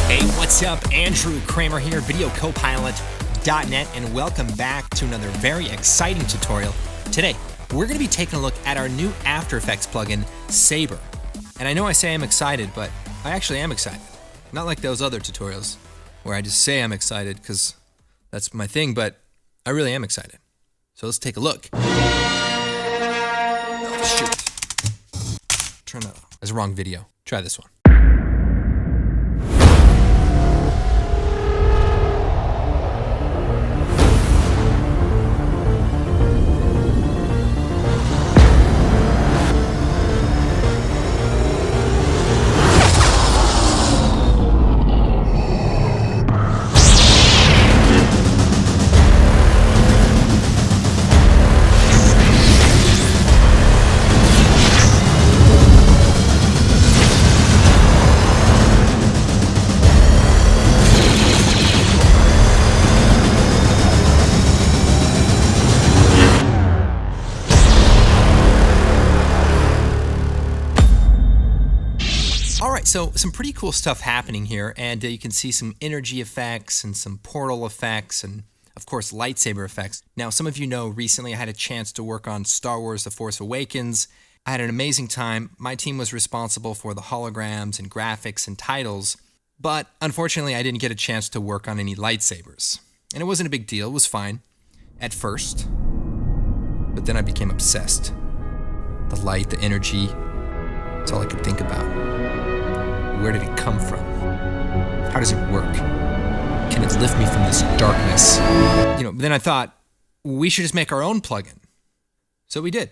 Hey, what's up? Andrew Kramer here, videocopilot.net, and welcome back to another very exciting tutorial. Today, we're going to be taking a look at our new After Effects plugin, Saber. And I know I say I'm excited, but I actually am excited. Not like those other tutorials where I just say I'm excited because that's my thing, but I really am excited. So let's take a look. Oh, shoot. Turn that off. That's the wrong video. Try this one. So some pretty cool stuff happening here, and you can see some energy effects and some portal effects and, of course, lightsaber effects. Now, some of you know recently I had a chance to work on Star Wars The Force Awakens. I had an amazing time. My team was responsible for the holograms and graphics and titles, but unfortunately I didn't get a chance to work on any lightsabers. And it wasn't a big deal, it was fine at first, but then I became obsessed. The light, the energy, that's all I could think about. Where did it come from? How does it work? Can it lift me from this darkness? Then I thought, we should just make our own plugin. So we did.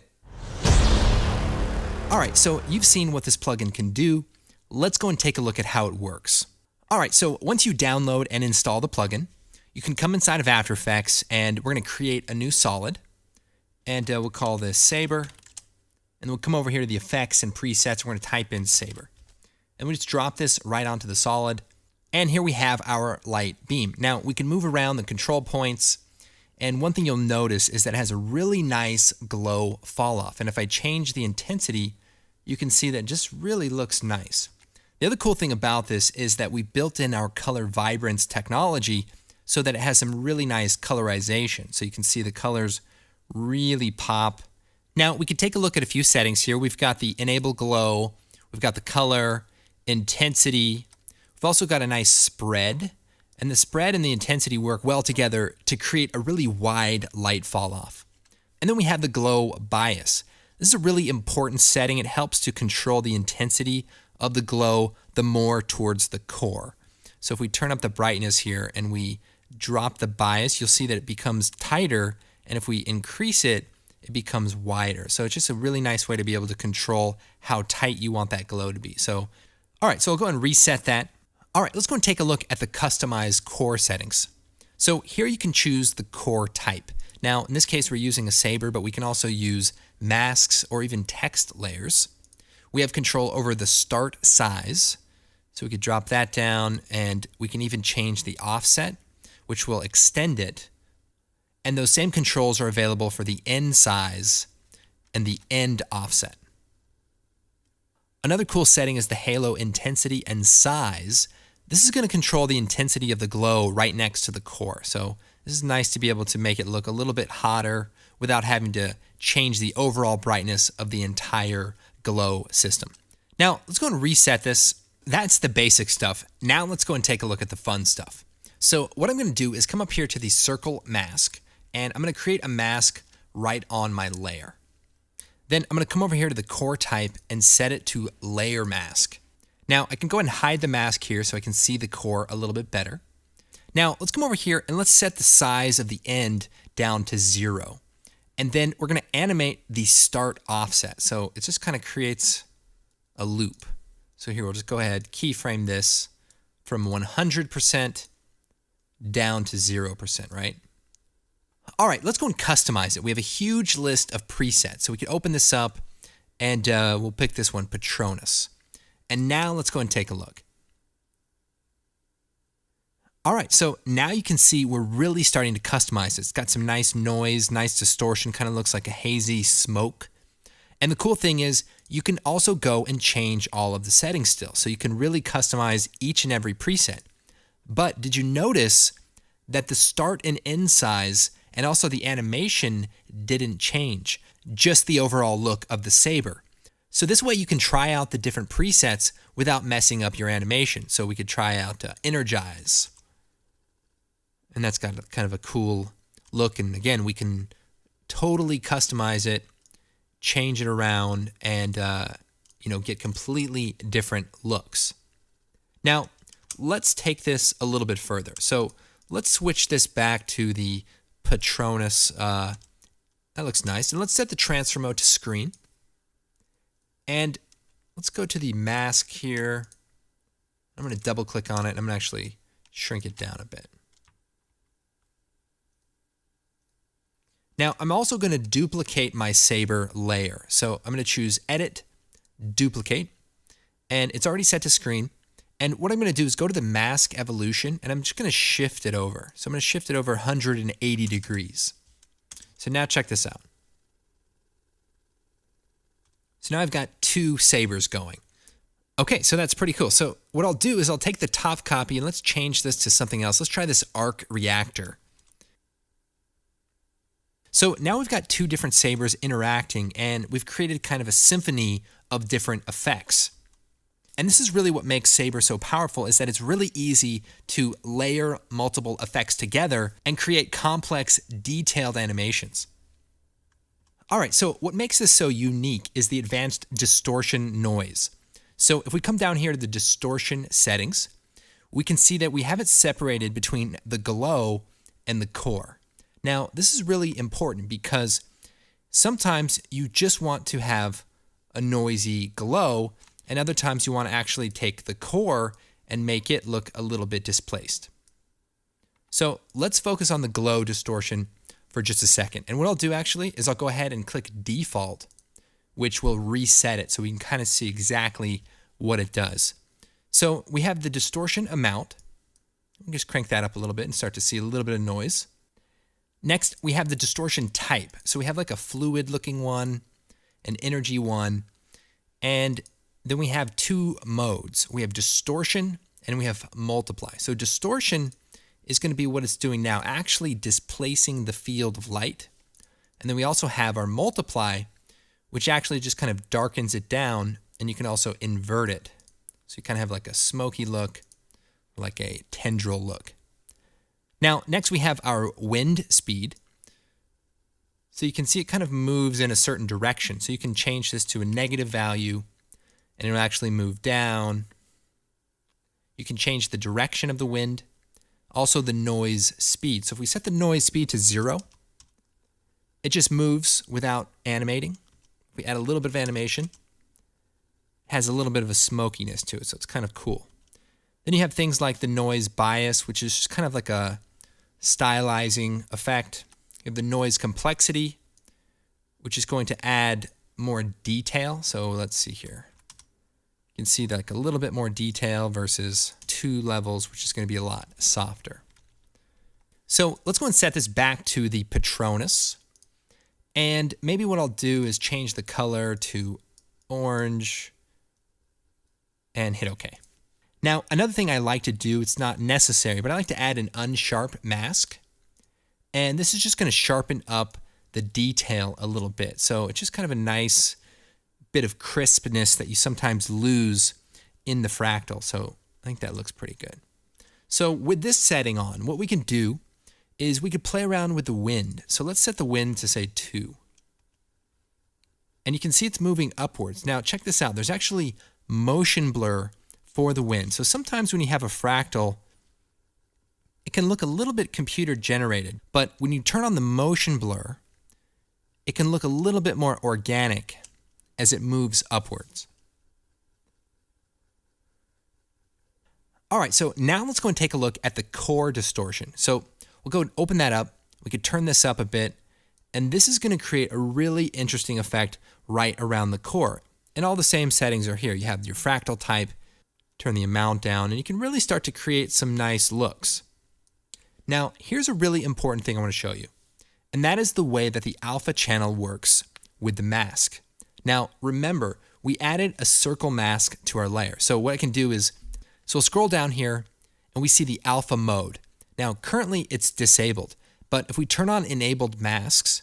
All right, so you've seen what this plugin can do. Let's go and take a look at how it works. All right, so once you download and install the plugin, you can come inside of After Effects, and we're gonna create a new solid. And we'll call this Saber. And we'll come over here to the effects and presets. We're gonna type in Saber. And we just drop this right onto the solid. And here we have our light beam. Now, we can move around the control points. And one thing you'll notice is that it has a really nice glow fall off. And if I change the intensity, you can see that it just really looks nice. The other cool thing about this is that we built in our color vibrance technology so that it has some really nice colorization. So you can see the colors really pop. Now, we could take a look at a few settings here. We've got the enable glow. We've got the color, intensity. We've also got a nice spread, and the spread and the intensity work well together to create a really wide light fall off. And then we have the glow bias. This is a really important setting. It helps to control the intensity of the glow the more towards the core. So if we turn up the brightness here and we drop the bias, you'll see that it becomes tighter, and if we increase it, it becomes wider. So it's just a really nice way to be able to control how tight you want that glow to be. All right, so I'll go and reset that. All right, let's go and take a look at the customized core settings. So here you can choose the core type. Now, in this case, we're using a Saber, but we can also use masks or even text layers. We have control over the start size. So we could drop that down, and we can even change the offset, which will extend it. And those same controls are available for the end size and the end offset. Another cool setting is the halo intensity and size. This is going to control the intensity of the glow right next to the core. So this is nice to be able to make it look a little bit hotter without having to change the overall brightness of the entire glow system. Now, let's go and reset this. That's the basic stuff. Now let's go and take a look at the fun stuff. So what I'm going to do is come up here to the circle mask, and I'm going to create a mask right on my layer. Then I'm going to come over here to the core type and set it to layer mask. Now I can go ahead and hide the mask here so I can see the core a little bit better. Now let's come over here and let's set the size of the end down to 0. And then we're going to animate the start offset. So it just kind of creates a loop. So here we'll just go ahead, keyframe this from 100% down to 0%, right? All right, let's go and customize it. We have a huge list of presets. So we can open this up, and we'll pick this one, Patronus. And now let's go and take a look. All right, so now you can see we're really starting to customize it. It's got some nice noise, nice distortion, kind of looks like a hazy smoke. And the cool thing is you can also go and change all of the settings still. So you can really customize each and every preset. But did you notice that the start and end size and also the animation didn't change, just the overall look of the saber? So this way you can try out the different presets without messing up your animation. So we could try out Energize. And that's got kind of a cool look. And again, we can totally customize it, change it around, and get completely different looks. Now, let's take this a little bit further. So let's switch this back to the Patronus. That looks nice. And let's set the transfer mode to screen. And let's go to the mask here. I'm going to double click on it. I'm going to actually shrink it down a bit. Now, I'm also going to duplicate my saber layer. So I'm going to choose Edit, Duplicate, and it's already set to screen. And what I'm going to do is go to the mask evolution, and I'm just going to shift it over. So I'm going to shift it over 180 degrees. So now check this out. So now I've got two sabers going. Okay, so that's pretty cool. So what I'll do is I'll take the top copy and let's change this to something else. Let's try this arc reactor. So now we've got two different sabers interacting, and we've created kind of a symphony of different effects. And this is really what makes Saber so powerful, is that it's really easy to layer multiple effects together and create complex, detailed animations. All right, so what makes this so unique is the advanced distortion noise. So if we come down here to the distortion settings, we can see that we have it separated between the glow and the core. Now, this is really important because sometimes you just want to have a noisy glow, and other times you want to actually take the core and make it look a little bit displaced. So let's focus on the glow distortion for just a second. And what I'll do actually is I'll go ahead and click default, which will reset it so we can kind of see exactly what it does. So we have the distortion amount. Let me just crank that up a little bit and start to see a little bit of noise. Next, we have the distortion type. So we have like a fluid looking one, an energy one, and then we have two modes. We have distortion and we have multiply. So distortion is going to be what it's doing now, actually displacing the field of light. And then we also have our multiply, which actually just kind of darkens it down, and you can also invert it. So you kind of have like a smoky look, like a tendril look. Now, next we have our wind speed. So you can see it kind of moves in a certain direction. So you can change this to a negative value, and it'll actually move down. You can change the direction of the wind, also the noise speed. So if we set the noise speed to 0, it just moves without animating. If we add a little bit of animation, it has a little bit of a smokiness to it, so it's kind of cool. Then you have things like the noise bias, which is just kind of like a stylizing effect. You have the noise complexity, which is going to add more detail. So let's see here. You can see like a little bit more detail versus 2 levels, which is going to be a lot softer. So let's go and set this back to the Patronus. And maybe what I'll do is change the color to orange and hit OK. Now, another thing I like to do, it's not necessary, but I like to add an unsharp mask. And this is just going to sharpen up the detail a little bit. So it's just kind of a nice bit of crispness that you sometimes lose in the fractal. So I think that looks pretty good. So with this setting on, what we can do is we could play around with the wind. So let's set the wind to say 2. And you can see it's moving upwards. Now check this out. There's actually motion blur for the wind. So sometimes when you have a fractal, it can look a little bit computer generated. But when you turn on the motion blur, it can look a little bit more organic as it moves upwards. All right, so now let's go and take a look at the core distortion. So we'll go and open that up. We could turn this up a bit, and this is going to create a really interesting effect right around the core. And all the same settings are here. You have your fractal type, turn the amount down, and you can really start to create some nice looks. Now, here's a really important thing I want to show you, and that is the way that the alpha channel works with the mask. Now, remember, we added a circle mask to our layer. So what I can do is, so we'll scroll down here and we see the alpha mode. Now currently it's disabled, but if we turn on enabled masks,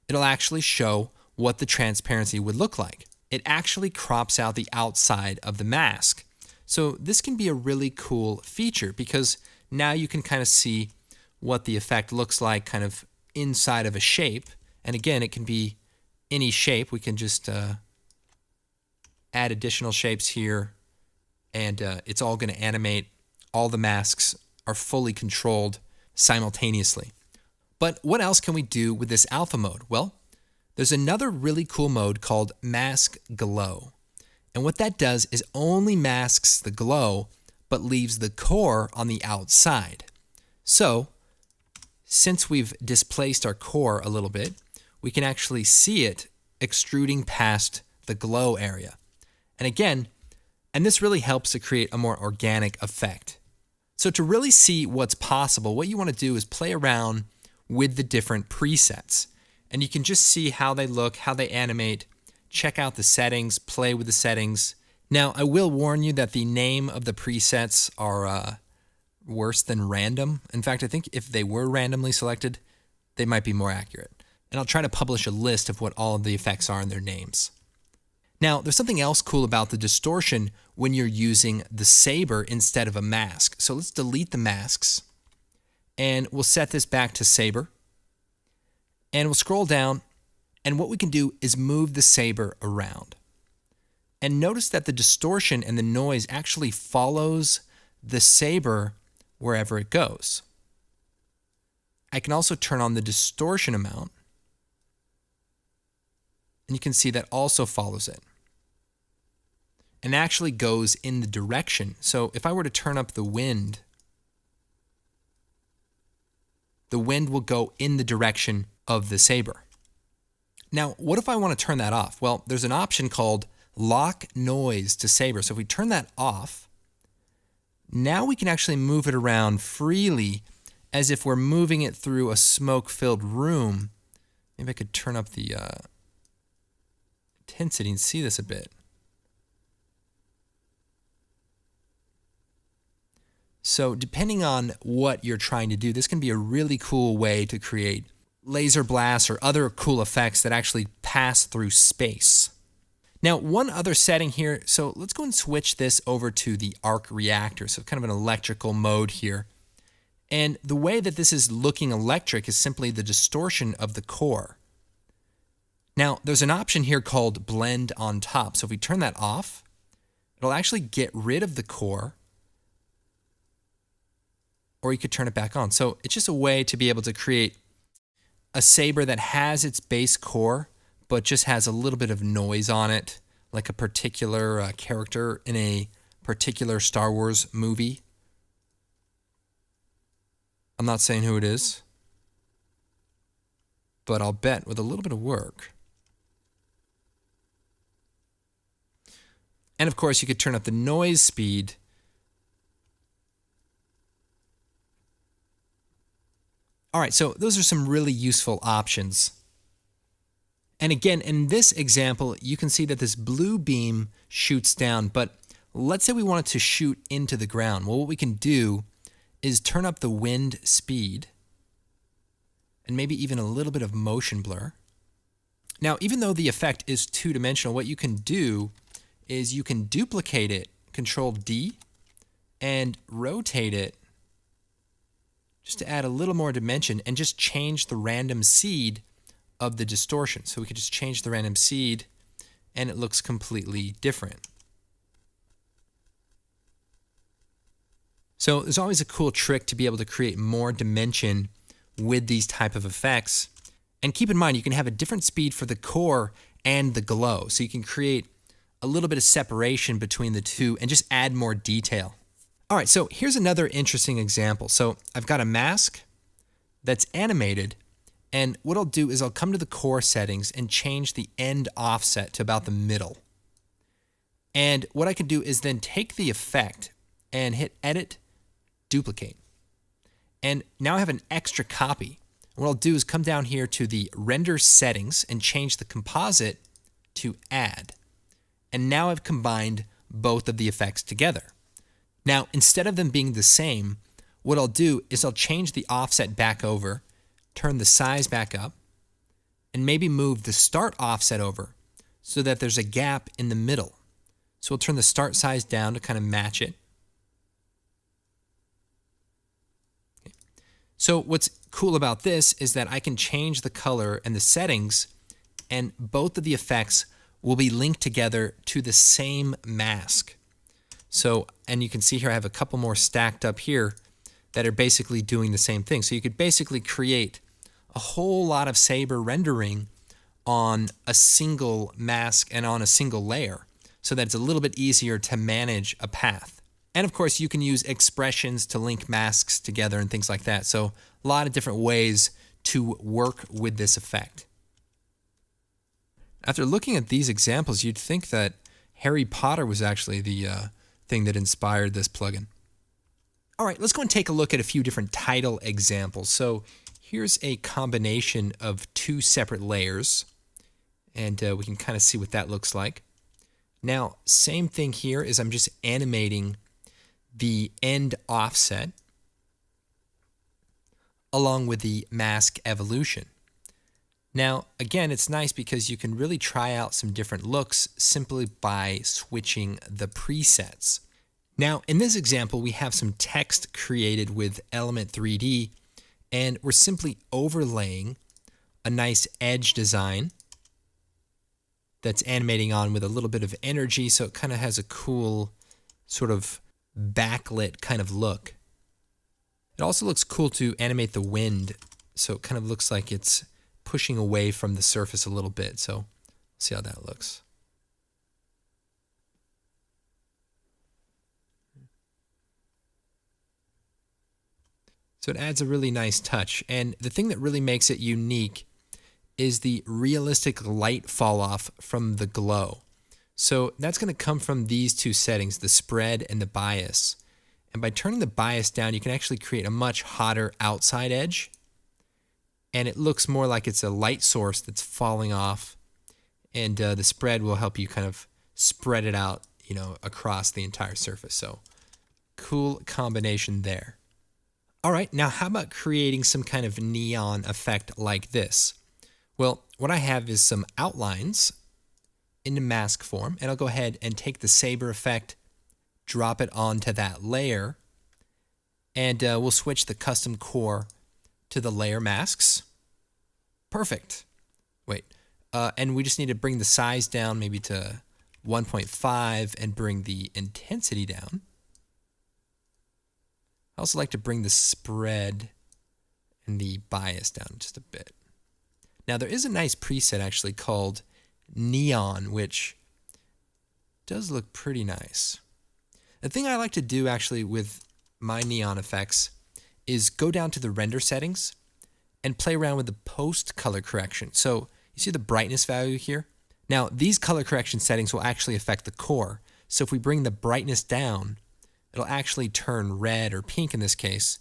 it'll actually show what the transparency would look like. It actually crops out the outside of the mask. So this can be a really cool feature because now you can kind of see what the effect looks like kind of inside of a shape. And again, it can be any shape. We can just add additional shapes here, and it's all going to animate. All the masks are fully controlled simultaneously. But what else can we do with this alpha mode? Well, there's another really cool mode called Mask Glow. And what that does is only masks the glow, but leaves the core on the outside. So, since we've displaced our core a little bit, we can actually see it extruding past the glow area. And again, and this really helps to create a more organic effect. So to really see what's possible, what you want to do is play around with the different presets. And you can just see how they look, how they animate, check out the settings, play with the settings. Now, I will warn you that the name of the presets are worse than random. In fact, I think if they were randomly selected, they might be more accurate. And I'll try to publish a list of what all of the effects are and their names. Now, there's something else cool about the distortion when you're using the Saber instead of a mask. So let's delete the masks, and we'll set this back to Saber. And we'll scroll down, and what we can do is move the Saber around. And notice that the distortion and the noise actually follows the Saber wherever it goes. I can also turn on the distortion amount, and you can see that also follows it and actually goes in the direction. So if I were to turn up the wind will go in the direction of the Saber. Now, what if I want to turn that off? Well, there's an option called Lock Noise to Saber. So if we turn that off, now we can actually move it around freely as if we're moving it through a smoke-filled room. Maybe I could turn up the intensity and see this a bit. So depending on what you're trying to do, this can be a really cool way to create laser blasts or other cool effects that actually pass through space. Now, one other setting here, so let's go and switch this over to the arc reactor, so kind of an electrical mode here. And the way that this is looking electric is simply the distortion of the core. Now, there's an option here called Blend on Top. So if we turn that off, it'll actually get rid of the core, or you could turn it back on. So it's just a way to be able to create a Saber that has its base core, but just has a little bit of noise on it, like a particular character in a particular Star Wars movie. I'm not saying who it is, but I'll bet with a little bit of work. And of course, you could turn up the noise speed. All right, so those are some really useful options. And again, in this example, you can see that this blue beam shoots down, but let's say we want it to shoot into the ground. Well, what we can do is turn up the wind speed and maybe even a little bit of motion blur. Now, even though the effect is two-dimensional, what you can do is you can duplicate it, Control D, and rotate it just to add a little more dimension and just change the random seed of the distortion. So we could just change the random seed and it looks completely different. So there's always a cool trick to be able to create more dimension with these type of effects. And keep in mind, you can have a different speed for the core and the glow. So you can create a little bit of separation between the two and just add more detail. All right, so here's another interesting example. So I've got a mask that's animated, and what I'll do is I'll come to the core settings and change the end offset to about the middle. And what I can do is then take the effect and hit Edit, Duplicate. And now I have an extra copy. What I'll do is come down here to the Render Settings and change the composite to Add. And now I've combined both of the effects together. Now, instead of them being the same, what I'll do is I'll change the offset back over, turn the size back up, and maybe move the start offset over so that there's a gap in the middle. So we'll turn the start size down to kind of match it. Okay. So what's cool about this is that I can change the color and the settings, and both of the effects will be linked together to the same mask. So, and you can see here I have a couple more stacked up here that are basically doing the same thing. So you could basically create a whole lot of Saber rendering on a single mask and on a single layer, so that it's a little bit easier to manage a path. And of course, you can use expressions to link masks together and things like that. So a lot of different ways to work with this effect. After looking at these examples, you'd think that Harry Potter was actually the thing that inspired this plugin. All right, let's go and take a look at a few different title examples. So here's a combination of two separate layers, and we can kind of see what that looks like. Now, same thing here is I'm just animating the end offset along with the mask evolution. Now, again, it's nice because you can really try out some different looks simply by switching the presets. Now, in this example, we have some text created with Element 3D, and we're simply overlaying a nice edge design that's animating on with a little bit of energy, so it kind of has a cool sort of backlit kind of look. It also looks cool to animate the wind, so it kind of looks like it's pushing away from the surface a little bit. So see how that looks. So it adds a really nice touch. And the thing that really makes it unique is the realistic light fall off from the glow. So that's going to come from these two settings, the spread and the bias. And by turning the bias down, you can actually create a much hotter outside edge. And it looks more like it's a light source that's falling off. And the spread will help you kind of spread it out, across the entire surface. So cool combination there. All right, now how about creating some kind of neon effect like this? Well, what I have is some outlines into mask form, and I'll go ahead and take the Saber effect, drop it onto that layer, and we'll switch the custom core to the layer masks. Perfect. Wait, and we just need to bring the size down maybe to 1.5 and bring the intensity down. I also like to bring the spread and the bias down just a bit. Now there is a nice preset actually called Neon, which does look pretty nice. The thing I like to do actually with my neon effects is go down to the render settings and play around with the post color correction. So you see the brightness value here? Now these color correction settings will actually affect the core. So if we bring the brightness down, it'll actually turn red or pink in this case,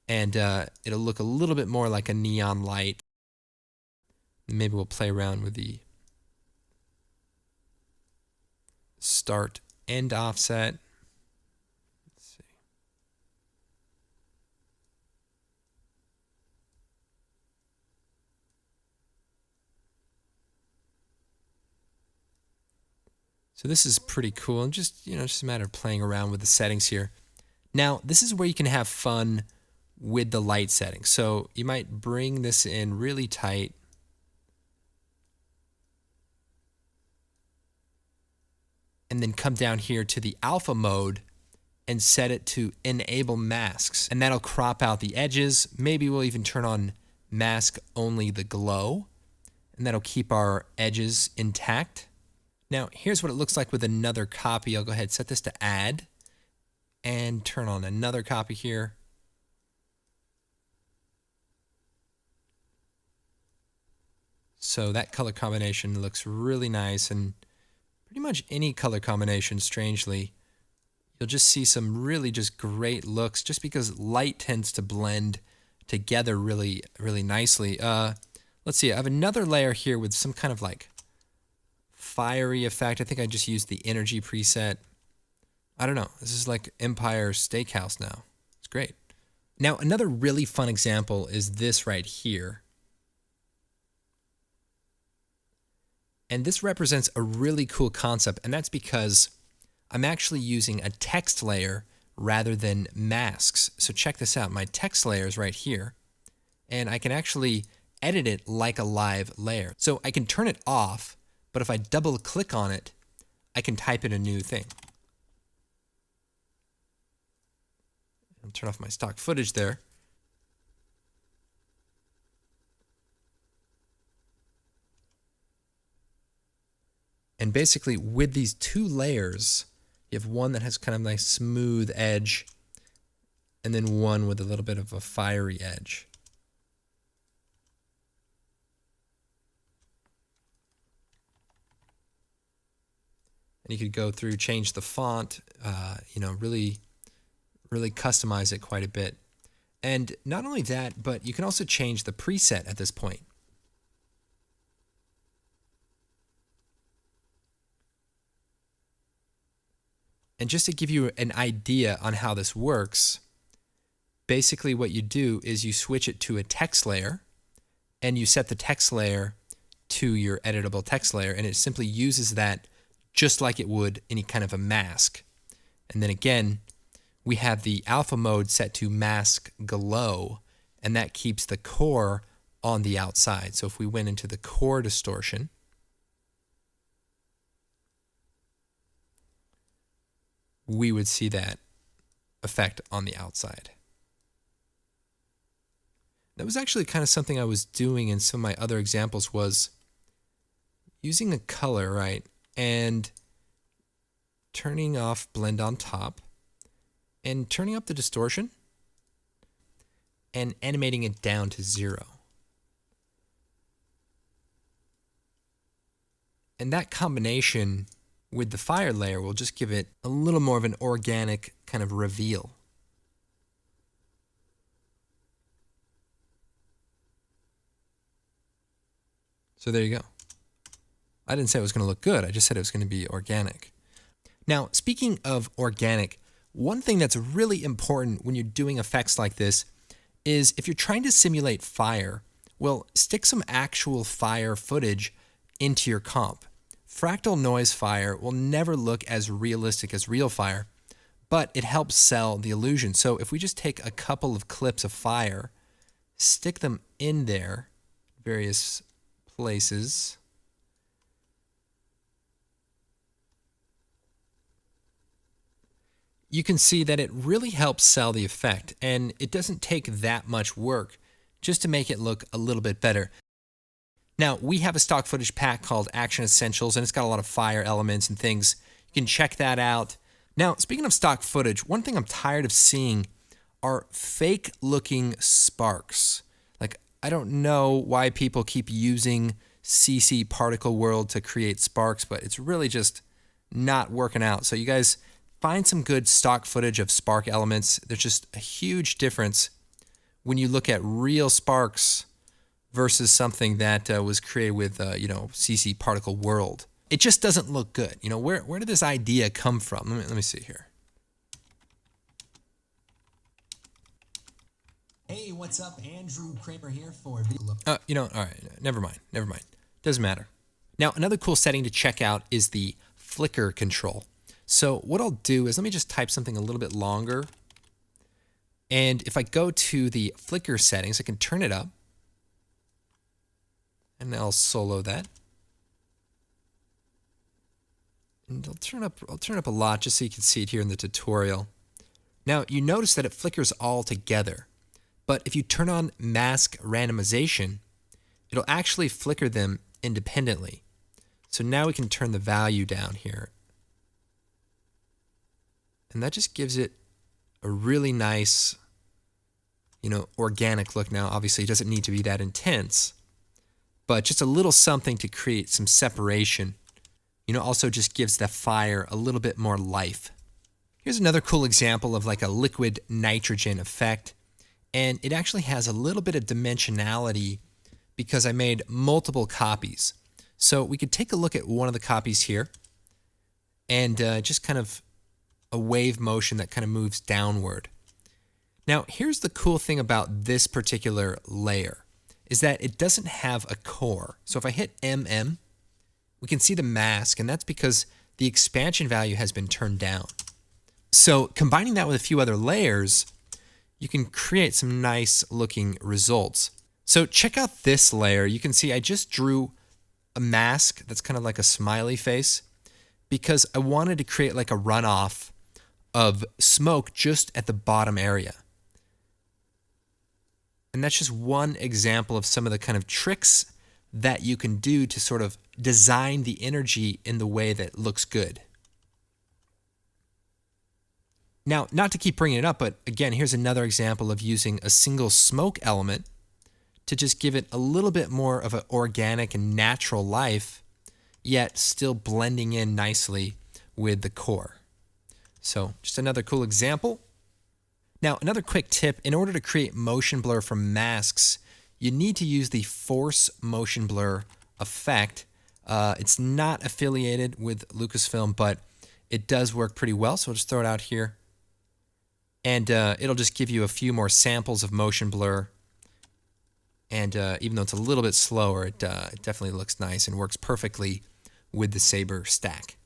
and it'll look a little bit more like a neon light. Maybe we'll play around with the start end offset. Let's see. So this is pretty cool, and just a matter of playing around with the settings here. Now, this is where you can have fun with the light settings. So you might bring this in really tight. And then come down here to the alpha mode and set it to enable masks. And that'll crop out the edges. Maybe we'll even turn on mask only the glow. And that'll keep our edges intact. Now, here's what it looks like with another copy. I'll go ahead and set this to add and turn on another copy here. So that color combination looks really nice, and pretty much any color combination, strangely, you'll just see some really just great looks just because light tends to blend together really, really nicely. Let's see, I have another layer here with some kind of like fiery effect. I think I just used the energy preset. I don't know. This is like Empire Steakhouse now. It's great. Now, another really fun example is this right here. And this represents a really cool concept, and that's because I'm actually using a text layer rather than masks. So check this out. My text layer is right here, and I can actually edit it like a live layer. So I can turn it off, but if I double click on it, I can type in a new thing. I'll turn off my stock footage there. And basically with these two layers, you have one that has kind of a nice smooth edge, and then one with a little bit of a fiery edge. And you could go through, change the font, really customize it quite a bit. And not only that, but you can also change the preset at this point. And just to give you an idea on how this works, basically what you do is you switch it to a text layer, and you set the text layer to your editable text layer, and it simply uses that just like it would any kind of a mask. And then again, we have the alpha mode set to mask glow, and that keeps the core on the outside. So if we went into the core distortion, we would see that effect on the outside. That was actually kind of something I was doing in some of my other examples, was using a color, right, and turning off blend on top and turning up the distortion and animating it down to 0. And that combination with the fire layer will just give it a little more of an organic kind of reveal. So there you go. I didn't say it was going to look good, I just said it was going to be organic. Now, speaking of organic, one thing that's really important when you're doing effects like this is if you're trying to simulate fire, well, stick some actual fire footage into your comp. Fractal noise fire will never look as realistic as real fire, but it helps sell the illusion. So if we just take a couple of clips of fire, stick them in there, various places, you can see that it really helps sell the effect, and it doesn't take that much work just to make it look a little bit better. Now, we have a stock footage pack called Action Essentials, and it's got a lot of fire elements and things. You can check that out. Now, speaking of stock footage, one thing I'm tired of seeing are fake-looking sparks. Like, I don't know why people keep using CC Particle World to create sparks, but it's really just not working out. So you guys find some good stock footage of spark elements. There's just a huge difference when you look at real sparks versus something that was created with, CC Particle World. It just doesn't look good. Where did this idea come from? Let me see here. Hey, what's up? Andrew Kramer here for all right, never mind. Doesn't matter. Now, another cool setting to check out is the flicker control. So what I'll do is let me just type something a little bit longer. And if I go to the flicker settings, I can turn it up. And I'll solo that. And I'll turn up a lot just so you can see it here in the tutorial. Now, you notice that it flickers all together. But if you turn on mask randomization, it'll actually flicker them independently. So now we can turn the value down here. And that just gives it a really nice, organic look. Now, obviously, it doesn't need to be that intense, but just a little something to create some separation. Also just gives the fire a little bit more life. Here's another cool example of like a liquid nitrogen effect. And it actually has a little bit of dimensionality because I made multiple copies. So we could take a look at one of the copies here and just kind of a wave motion that kind of moves downward. Now, here's the cool thing about this particular layer is that it doesn't have a core. So if I hit MM, we can see the mask, and that's because the expansion value has been turned down. So combining that with a few other layers, you can create some nice looking results. So check out this layer. You can see I just drew a mask that's kind of like a smiley face because I wanted to create like a runoff of smoke just at the bottom area. And that's just one example of some of the kind of tricks that you can do to sort of design the energy in the way that looks good. Now, not to keep bringing it up, but again, here's another example of using a single smoke element to just give it a little bit more of an organic and natural life, yet still blending in nicely with the core. So just another cool example. Now, another quick tip, in order to create motion blur from masks, you need to use the force motion blur effect. It's not affiliated with Lucasfilm, but it does work pretty well. So we'll just throw it out here. And it'll just give you a few more samples of motion blur. And even though it's a little bit slower, it definitely looks nice and works perfectly with the Saber stack.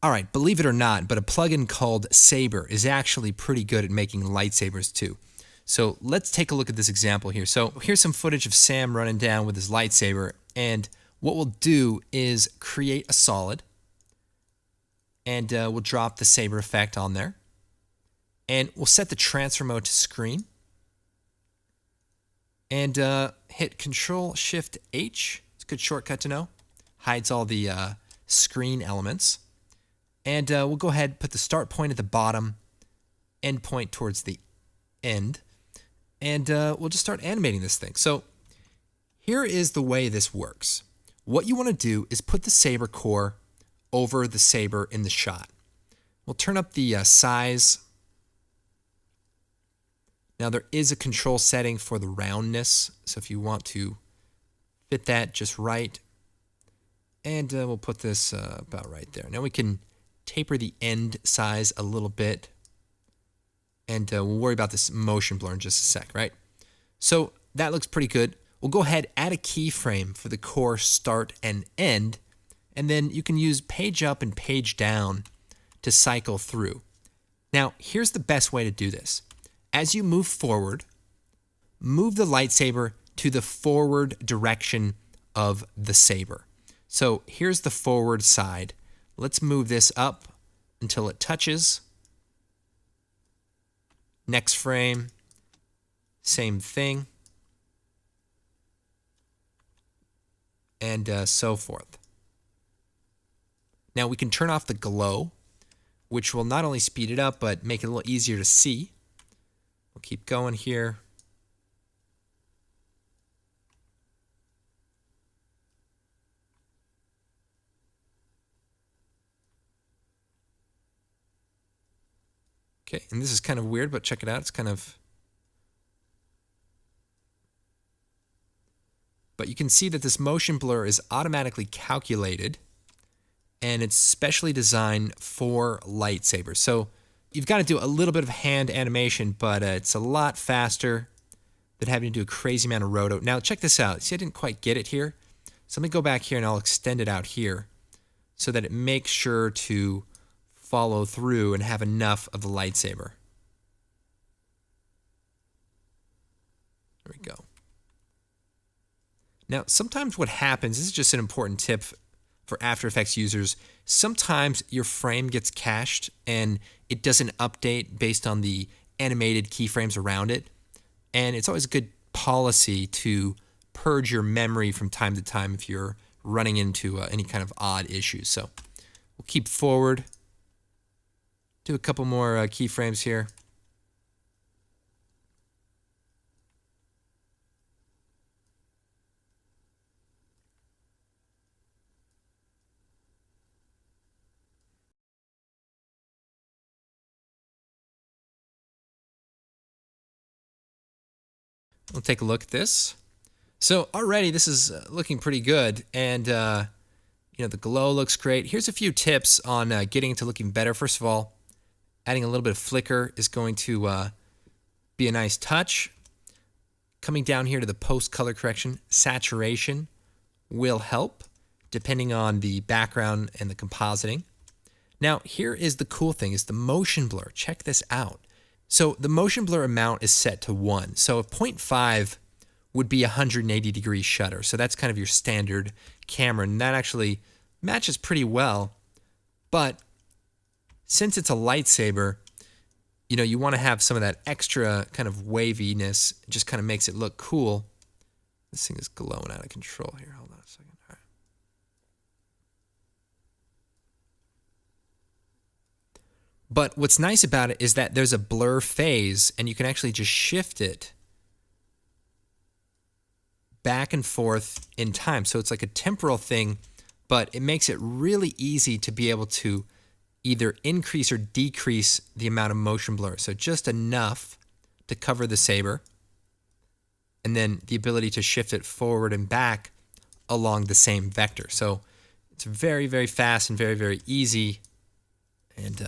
All right, believe it or not, but a plugin called Saber is actually pretty good at making lightsabers too. So let's take a look at this example here. So here's some footage of Sam running down with his lightsaber, and what we'll do is create a solid, and we'll drop the Saber effect on there, and we'll set the transfer mode to screen, and hit Control-Shift-H. It's a good shortcut to know. Hides all the screen elements. And we'll go ahead and put the start point at the bottom, end point towards the end, and we'll just start animating this thing. So here is the way this works. What you want to do is put the Saber core over the Saber in the shot. We'll turn up the size. Now there is a control setting for the roundness, so if you want to fit that just right, and we'll put this about right there. Now we can taper the end size a little bit, and we'll worry about this motion blur in just a sec, right? So that looks pretty good. We'll go ahead, add a keyframe for the core start and end, and then you can use page up and page down to cycle through. Now, here's the best way to do this. As you move forward, move the lightsaber to the forward direction of the saber. So here's the forward side. Let's move this up until it touches. Next frame, same thing. And so forth. Now we can turn off the glow, which will not only speed it up, but make it a little easier to see. We'll keep going here. Okay, and this is kind of weird, but check it out. It's kind of... But you can see that this motion blur is automatically calculated, and it's specially designed for lightsabers. So you've got to do a little bit of hand animation, but it's a lot faster than having to do a crazy amount of roto. Now check this out. See, I didn't quite get it here. So let me go back here and I'll extend it out here so that it makes sure to follow through and have enough of the lightsaber. There we go. Now, sometimes what happens, this is just an important tip for After Effects users, sometimes your frame gets cached and it doesn't update based on the animated keyframes around it. And it's always a good policy to purge your memory from time to time if you're running into any kind of odd issues. So we'll keep forward. Do a couple more keyframes here. We'll take a look at this. So already this is looking pretty good, and The glow looks great. Here's a few tips on getting it to looking better. First of all, adding a little bit of flicker is going to be a nice touch. Coming down here to the post color correction, saturation will help depending on the background and the compositing. Now, here is the cool thing, is the motion blur. Check this out. So the motion blur amount is set to 1. So 0.5 would be 180 degree shutter. So that's kind of your standard camera, and that actually matches pretty well. But since it's a lightsaber, you want to have some of that extra kind of waviness. It just kind of makes it look cool. This thing is glowing out of control here. Hold on a second. All right. But what's nice about it is that there's a blur phase, and you can actually just shift it back and forth in time. So it's like a temporal thing, but it makes it really easy to be able to either increase or decrease the amount of motion blur. So just enough to cover the saber, and then the ability to shift it forward and back along the same vector. So it's very, very fast and very, very easy. And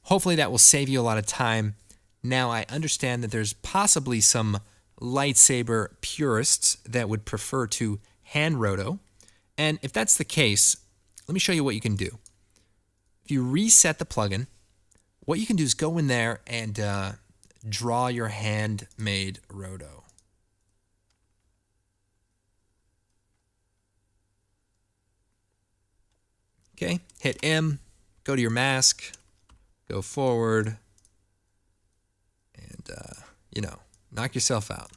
hopefully that will save you a lot of time. Now, I understand that there's possibly some lightsaber purists that would prefer to hand roto. And if that's the case, let me show you what you can do. If you reset the plugin, what you can do is go in there and draw your handmade roto. Okay, hit M, go to your mask, go forward, and, knock yourself out.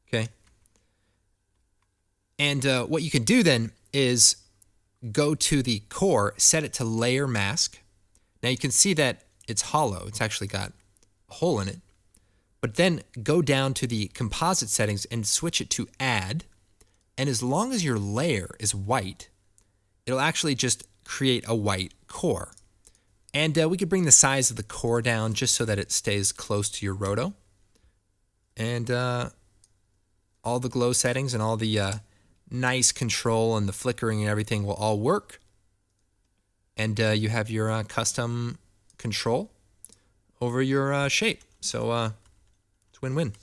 Okay. And what you can do then is go to the core, set it to layer mask. Now you can see that it's hollow. It's actually got a hole in it. But then go down to the composite settings and switch it to add. And as long as your layer is white, it'll actually just create a white core. And we could bring the size of the core down just so that it stays close to your roto. And all the glow settings and all the nice control and the flickering and everything will all work. And you have your custom control over your shape. So it's win-win.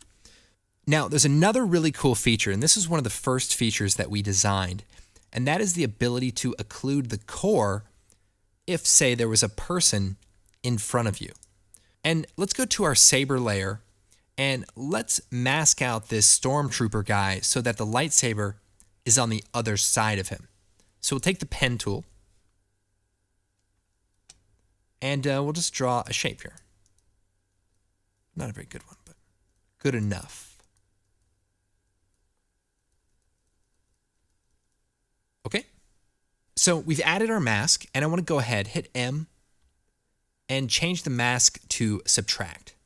Now, there's another really cool feature, and this is one of the first features that we designed, and that is the ability to occlude the core if, say, there was a person in front of you. And let's go to our Saber layer, and let's mask out this stormtrooper guy so that the lightsaber is on the other side of him. So we'll take the pen tool, and we'll just draw a shape here. Not a very good one, but good enough. Okay, so we've added our mask, and I want to go ahead, hit M, and change the mask to subtract.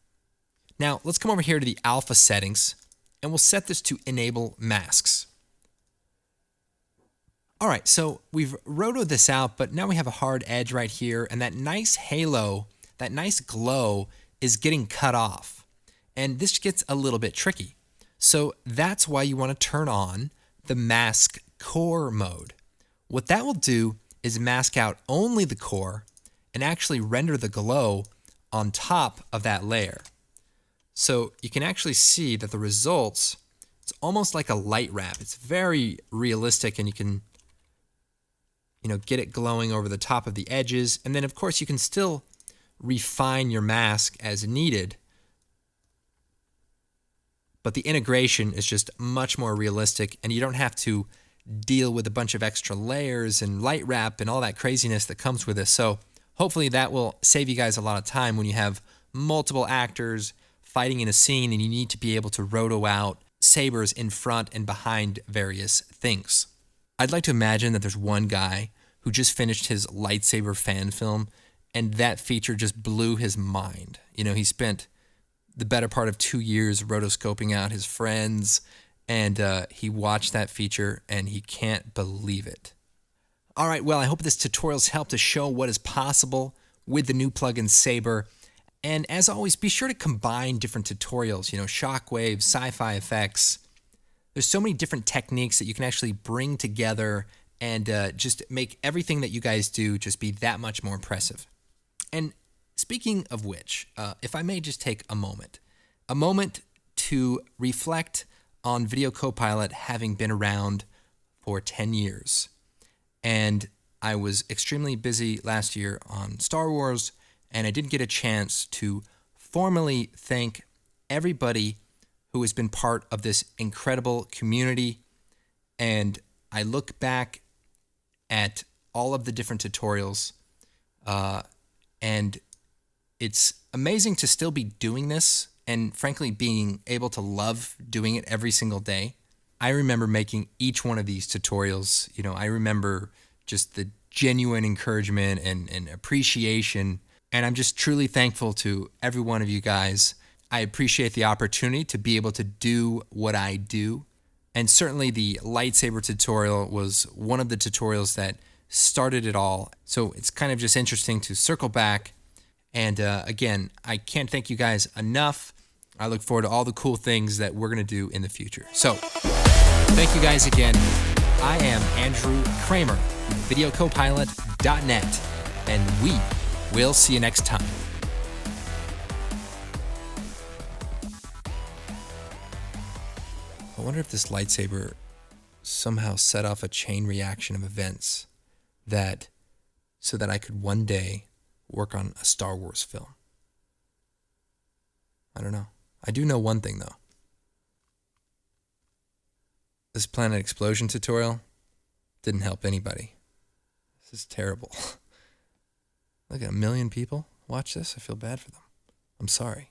Now, let's come over here to the alpha settings, and we'll set this to enable masks. All right, so we've rotoed this out, but now we have a hard edge right here, and that nice halo, that nice glow is getting cut off. And this gets a little bit tricky. So that's why you want to turn on the mask core mode. What that will do is mask out only the core and actually render the glow on top of that layer. So you can actually see that the results, it's almost like a light wrap. It's very realistic, and you can get it glowing over the top of the edges. And then of course you can still refine your mask as needed, but the integration is just much more realistic, and you don't have to deal with a bunch of extra layers and light wrap and all that craziness that comes with this. So hopefully that will save you guys a lot of time when you have multiple actors fighting in a scene and you need to be able to roto out sabers in front and behind various things. I'd like to imagine that there's one guy who just finished his lightsaber fan film, and that feature just blew his mind. He spent the better part of 2 years rotoscoping out his friends, and he watched that feature and he can't believe it. All right, well, I hope this tutorial's helped to show what is possible with the new plugin Saber. And as always, be sure to combine different tutorials, shockwave, sci-fi effects. There's so many different techniques that you can actually bring together and just make everything that you guys do just be that much more impressive. And speaking of which, if I may just take a moment to reflect on Video Copilot having been around for 10 years. And I was extremely busy last year on Star Wars, and I didn't get a chance to formally thank everybody who has been part of this incredible community. And I look back at all of the different tutorials, and it's amazing to still be doing this and frankly being able to love doing it every single day. I remember making each one of these tutorials. I remember just the genuine encouragement and appreciation. And I'm just truly thankful to every one of you guys. I appreciate the opportunity to be able to do what I do. And certainly the lightsaber tutorial was one of the tutorials that started it all. So it's kind of just interesting to circle back. And again, I can't thank you guys enough. I look forward to all the cool things that we're going to do in the future. So thank you guys again. I am Andrew Kramer, videocopilot.net, and we will see you next time. I wonder if this lightsaber somehow set off a chain reaction of events so that I could one day work on a Star Wars film. I don't know. I do know one thing, though. This Planet Explosion tutorial didn't help anybody. This is terrible. Look at 1 million people watch this. I feel bad for them. I'm sorry.